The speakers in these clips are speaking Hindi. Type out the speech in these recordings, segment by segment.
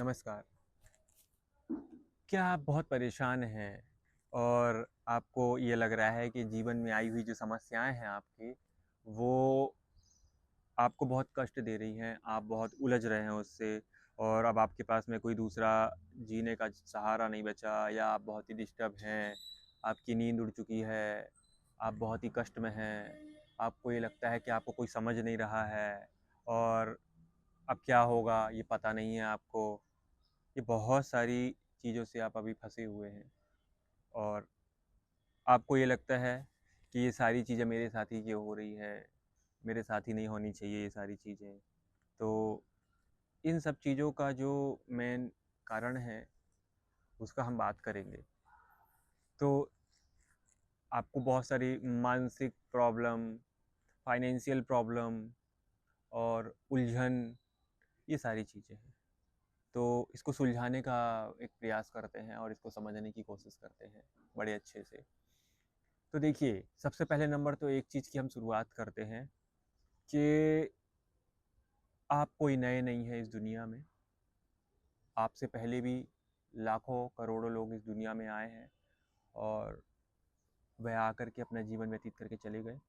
नमस्कार। क्या आप बहुत परेशान हैं और आपको ये लग रहा है कि जीवन में आई हुई जो समस्याएँ हैं आपकी, वो आपको बहुत कष्ट दे रही हैं, आप बहुत उलझ रहे हैं उससे और अब आपके पास में कोई दूसरा जीने का सहारा नहीं बचा या आप बहुत ही डिस्टर्ब हैं, आपकी नींद उड़ चुकी है, आप बहुत ही कष्ट में हैं, आपको ये लगता है कि आपको कोई समझ नहीं रहा है और अब क्या होगा ये पता नहीं है आपको। ये बहुत सारी चीज़ों से आप अभी फँसे हुए हैं और आपको ये लगता है कि ये सारी चीज़ें मेरे साथ ही क्यों हो रही है, मेरे साथ ही नहीं होनी चाहिए ये सारी चीज़ें। तो इन सब चीज़ों का जो मेन कारण है, उसका हम बात करेंगे। तो आपको बहुत सारी मानसिक प्रॉब्लम, फाइनेंशियल प्रॉब्लम और उलझन, ये सारी चीज़ें हैं। तो इसको सुलझाने का एक प्रयास करते हैं और इसको समझने की कोशिश करते हैं, बड़े अच्छे से। तो देखिए, सबसे पहले नंबर तो एक चीज़ की हम शुरुआत करते हैं कि आप कोई नए नहीं हैं इस दुनिया में। आपसे पहले भी लाखों, करोड़ों लोग इस दुनिया में आए हैं और वह आकर के अपना जीवन व्यतीत करके चले गए।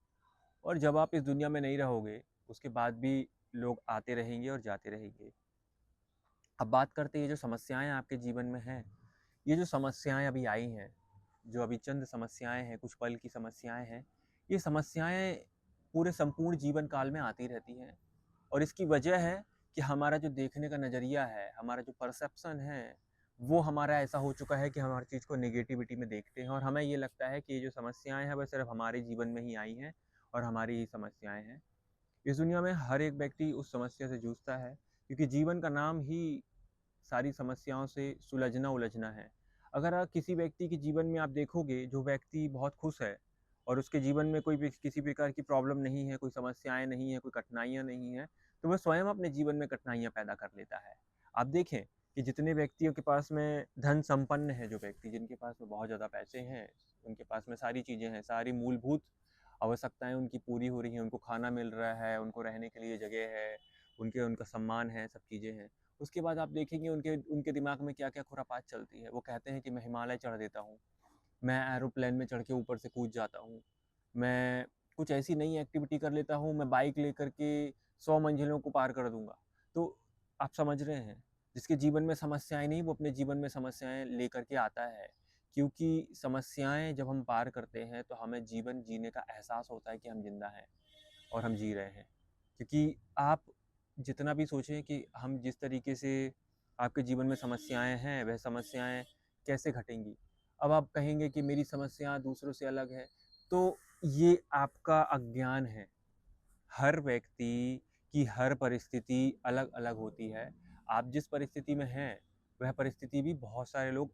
और जब आप इस दुनिया में नहीं रहोगे, उसके बाद भी लोग आते रहेंगे और जाते रहेंगे। अब बात करते हैं ये जो समस्याएँ आपके जीवन में हैं, ये जो समस्याएँ अभी आई हैं, जो अभी चंद समस्याएँ हैं, कुछ पल की समस्याएँ हैं, ये समस्याएँ पूरे संपूर्ण जीवन काल में आती रहती हैं। और इसकी वजह है कि हमारा जो देखने का नज़रिया है, हमारा जो परसेप्शन है, वो हमारा ऐसा हो चुका है कि हम हर चीज़ को नेगेटिविटी में देखते हैं और हमें ये लगता है कि ये जो समस्याएँ हैं, वो सिर्फ़ हमारे जीवन में ही आई हैं और हमारी ही समस्याएँ हैं। इस दुनिया में हर एक व्यक्ति उस समस्या से जूझता है क्योंकि जीवन का नाम ही सारी समस्याओं से सुलझना-उलझना है। अगर आप किसी व्यक्ति के जीवन में आप देखोगे, जो व्यक्ति बहुत खुश है और उसके जीवन में कोई भी किसी प्रकार की प्रॉब्लम नहीं है, कोई समस्याएँ नहीं हैं, कोई कठिनाइयाँ नहीं हैं, तो वह स्वयं अपने जीवन में कठिनाइयाँ पैदा कर लेता है। आप देखें कि जितने व्यक्तियों के पास में धन संपन्न है जो व्यक्ति, जिनके पास में बहुत ज़्यादा पैसे हैं, उनके पास में सारी चीज़ें हैं, सारी मूलभूत आवश्यकताएँ उनकी पूरी हो रही हैं, उनको खाना मिल रहा है, उनको रहने के लिए जगह है, उनका सम्मान है, सब चीज़ें हैं। उसके बाद आप देखेंगे उनके उनके दिमाग में क्या-क्या खुरापात चलती है। वो कहते हैं कि मैं हिमालय चढ़ देता हूँ, मैं एरोप्लेन में चढ़ के ऊपर से कूद जाता हूँ, मैं कुछ ऐसी नई एक्टिविटी कर लेता हूँ, मैं बाइक लेकर के 100 मंजिलों को पार कर दूँगा। तो आप समझ रहे हैं, जिसके जीवन में समस्याएँ नहीं, वो अपने जीवन में समस्याएँ लेकर के आता है। क्योंकि समस्याएँ जब हम पार करते हैं, तो हमें जीवन जीने का एहसास होता है कि हम ज़िंदा हैं और हम जी रहे हैं। क्योंकि आप जितना भी सोचें कि हम जिस तरीके से आपके जीवन में समस्याएँ हैं, वह समस्याएँ कैसे घटेंगी? अब आप कहेंगे कि मेरी समस्या दूसरों से अलग है, तो ये आपका अज्ञान है। हर व्यक्ति की हर परिस्थिति अलग-अलग होती है। आप जिस परिस्थिति में हैं, वह परिस्थिति भी बहुत सारे लोग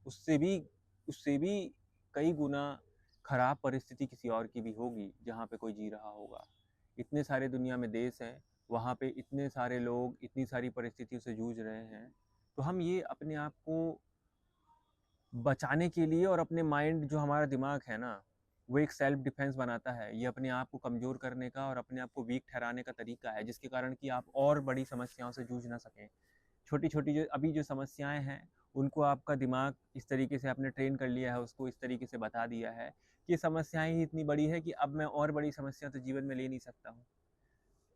उससे भी कई गुना खराब परिस्थिति किसी और की भी होगी, जहाँ पे कोई जी रहा होगा। इतने सारे दुनिया में देश हैं, वहाँ पे इतने सारे लोग इतनी सारी परिस्थितियों से जूझ रहे हैं, तो हम ये अपने आप को बचाने के लिए और अपने माइंड जो हमारा दिमाग है ना, वो एक सेल्फ डिफेंस बनाता है। ये अपने आप को कमज़ोर करने का और अपने आप को वीक ठहराने का तरीका है, जिसके कारण कि आप और बड़ी समस्याओं से जूझ ना सकें। छोटी-छोटी जो अभी जो समस्याएँ हैं, उनको आपका दिमाग इस तरीके से आपने ट्रेन कर लिया है, उसको इस तरीके से बता दिया है कि ये समस्याएँ ही इतनी बड़ी है कि अब मैं और बड़ी समस्या तो जीवन में ले नहीं सकता हूँ।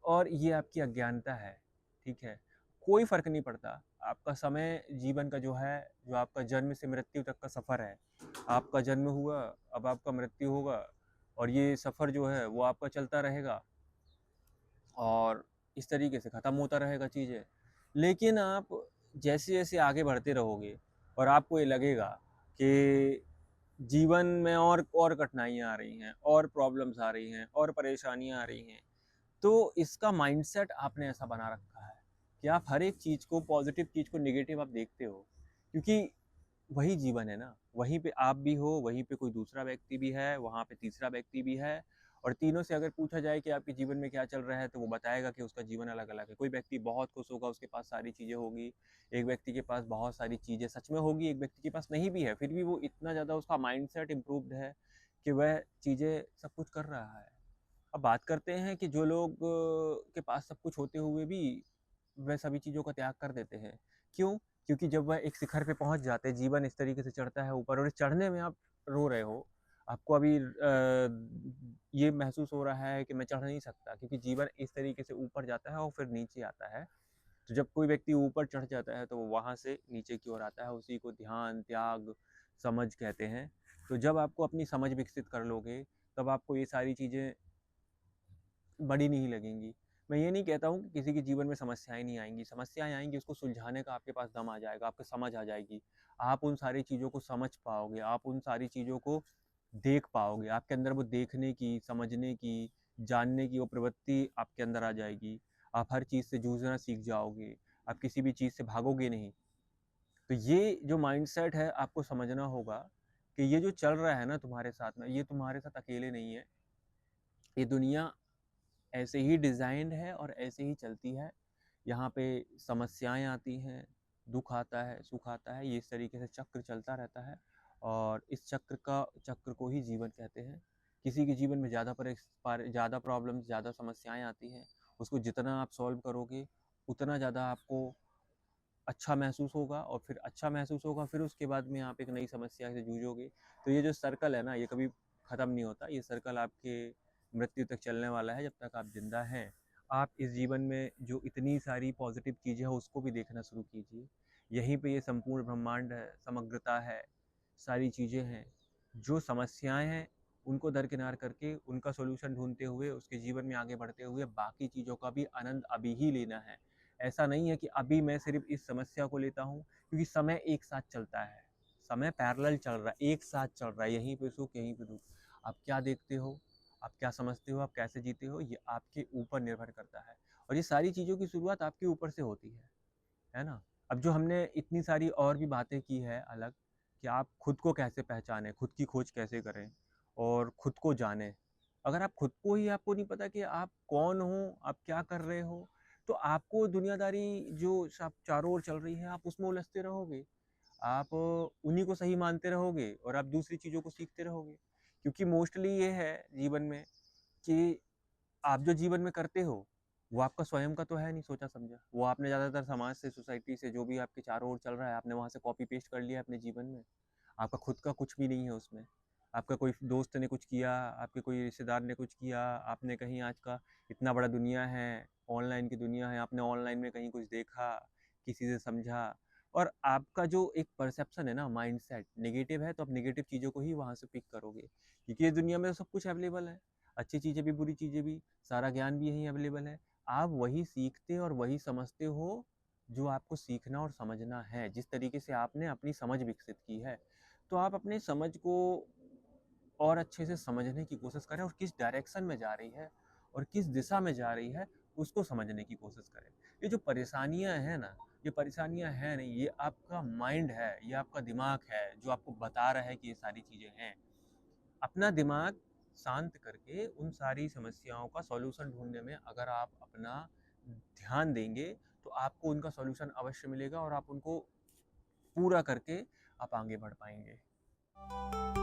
और ये आपकी अज्ञानता है, ठीक है? कोई फ़र्क नहीं पड़ता, आपका समय जीवन का जो है, जो आपका जन्म से मृत्यु तक का सफ़र है, आपका जन्म हुआ, अब आपका मृत्यु होगा और ये सफ़र जो है, वो आपका चलता रहेगा और इस तरीके से ख़त्म होता रहेगा चीज़ें। लेकिन आप जैसे-जैसे आगे बढ़ते रहोगे और आपको ये लगेगा कि जीवन में और कठिनाइयाँ आ रही हैं, और प्रॉब्लम्स आ रही हैं, और परेशानियाँ आ रही हैं, तो इसका माइंडसेट आपने ऐसा बना रखा है कि आप हर एक चीज़ को पॉज़िटिव चीज़ को नेगेटिव आप देखते हो। क्योंकि वही जीवन है ना, वहीं पे आप भी हो, वहीं पे कोई दूसरा व्यक्ति भी है, वहाँ पे तीसरा व्यक्ति भी है और तीनों से अगर पूछा जाए कि आपके जीवन में क्या चल रहा है, तो वो बताएगा कि उसका जीवन अलग-अलग है। कोई व्यक्ति बहुत खुश होगा, उसके पास सारी चीज़ें होगी, एक व्यक्ति के पास बहुत सारी चीज़ें सच में होगी, एक व्यक्ति के पास नहीं भी है, फिर भी वो इतना ज़्यादा उसका माइंडसेट इम्प्रूव्ड है कि वह चीज़ें सब कुछ कर रहा है। अब बात करते हैं कि जो लोग के पास सब कुछ होते हुए भी वह सभी चीज़ों का त्याग कर देते हैं। क्यों? क्योंकि जब वह एक शिखर पे पहुँच जाते हैं, जीवन इस तरीके से चढ़ता है ऊपर और इस चढ़ने में आप रो रहे हो। आपको अभी ये महसूस हो रहा है कि मैं चढ़ नहीं सकता, क्योंकि जीवन इस तरीके से ऊपर जाता है और फिर नीचे आता है। तो जब कोई व्यक्ति ऊपर चढ़ जाता है तो वो वहाँ से नीचे की ओर आता है, उसी को ध्यान, त्याग, समझ कहते हैं। तो जब आपको अपनी समझ विकसित कर लोगे, तब आपको ये सारी चीज़ें बड़ी नहीं लगेंगी। मैं ये नहीं कहता हूँ कि किसी के जीवन में समस्याएँ नहीं आएँगी, समस्याएँ आएँगी, उसको सुलझाने का आपके पास दम आ जाएगा, आपको समझ आ जाएगी। आप उन सारी चीज़ों को समझ पाओगे, आप उन सारी चीज़ों को देख पाओगे, आपके अंदर वो देखने की, समझने की, जानने की वो प्रवृत्ति आपके अंदर आ जाएगी। आप हर चीज़ से जूझना सीख जाओगे, आप किसी भी चीज़ से भागोगे नहीं। तो ये जो माइंडसेट है आपको समझना होगा कि ये जो चल रहा है ना तुम्हारे साथ में, ये तुम्हारे साथ अकेले नहीं है। ये दुनिया ऐसे ही डिज़ाइन्ड है और ऐसे ही चलती है। यहाँ पे समस्याएँ आती हैं, दुःख आता है, सुख आता है, ये इस तरीके से चक्र चलता रहता है और इस चक्र को ही जीवन कहते हैं। किसी के जीवन में ज़्यादा प्रॉब्लम्स, ज़्यादा समस्याएँ आती हैं, उसको जितना आप सॉल्व करोगे, उतना ज़्यादा आपको अच्छा महसूस होगा और फिर अच्छा महसूस होगा, फिर उसके बाद में आप एक नई समस्या से जूझोगे। तो ये जो सर्कल है ना, ये कभी ख़त्म नहीं होता। ये सर्कल आपके मृत्यु तक चलने वाला है, जब तक आप ज़िंदा हैं। आप इस जीवन में जो इतनी सारी पॉज़िटिव चीज़ें हैं, उसको भी देखना शुरू कीजिए। यहीं पे ये संपूर्ण ब्रह्मांड है, समग्रता है, सारी चीज़ें हैं। जो समस्याएँ हैं, उनको दरकिनार करके, उनका सॉल्यूशन ढूँढते हुए, उसके जीवन में आगे बढ़ते हुए, बाकी चीज़ों का भी आनंद अभी ही लेना है। ऐसा नहीं है कि अभी मैं सिर्फ इस समस्या को लेता हूँ, क्योंकि समय एक साथ चलता है, समय पैरेलल चल रहा है, एक साथ चल रहा है, यहीं पे सुख यहीं पे दुख। आप क्या देखते हो, आप क्या समझते हो, आप कैसे जीते हो, ये आपके ऊपर निर्भर करता है और ये सारी चीज़ों की शुरुआत आपके ऊपर से होती है ना? अब जो हमने इतनी सारी और भी बातें की है अलग, कि आप खुद को कैसे पहचानें, खुद की खोज कैसे करें और खुद को जानें। अगर आप खुद को ही आपको नहीं पता कि आप कौन हो, आप क्या कर रहे हो, तो आपको दुनियादारी जो सब चारों ओर चल रही है, आप उसमें उलझते रहोगे। आप उन्हीं को सही मानते रहोगे और आप दूसरी चीज़ों को सीखते रहोगे। क्योंकि मोस्टली ये है जीवन में कि आप जो जीवन में करते हो, वो आपका स्वयं का तो है नहीं सोचा-समझा। वो आपने ज़्यादातर समाज से, सोसाइटी से, जो भी आपके चारों ओर चल रहा है, आपने वहाँ से कॉपी पेस्ट कर लिया अपने जीवन में। आपका खुद का कुछ भी नहीं है उसमें। आपका कोई दोस्त ने कुछ किया, आपके कोई रिश्तेदार ने कुछ किया, आपने कहीं आज का इतना बड़ा दुनिया है, ऑनलाइन की दुनिया है, आपने ऑनलाइन में कहीं कुछ देखा, किसी से समझा और आपका जो एक परसेप्शन है ना, माइंडसेट नेगेटिव है, तो आप नेगेटिव चीज़ों को ही वहाँ से पिक करोगे। क्योंकि ये दुनिया में सब कुछ अवेलेबल है, अच्छी चीज़ें भी, बुरी चीज़ें भी, सारा ज्ञान भी यहीं अवेलेबल है। आप वही सीखते और वही समझते हो, जो आपको सीखना और समझना है, जिस तरीके से आपने अपनी समझ विकसित की है। तो आप अपनी समझ को और अच्छे से समझने की कोशिश करें और किस डायरेक्शन में जा रही है और किस दिशा में जा रही है, उसको समझने की कोशिश करें। ये जो परेशानियाँ हैं ना, ये परेशानियाँ हैं नहीं, ये आपका माइंड है, ये आपका दिमाग है, जो आपको बता रहा है कि ये सारी चीज़ें हैं। अपना दिमाग शांत करके उन सारी समस्याओं का सॉल्यूशन ढूँढने में अगर आप अपना ध्यान देंगे, तो आपको उनका सॉल्यूशन अवश्य मिलेगा और आप उनको पूरा करके आप आगे बढ़ पाएँगे।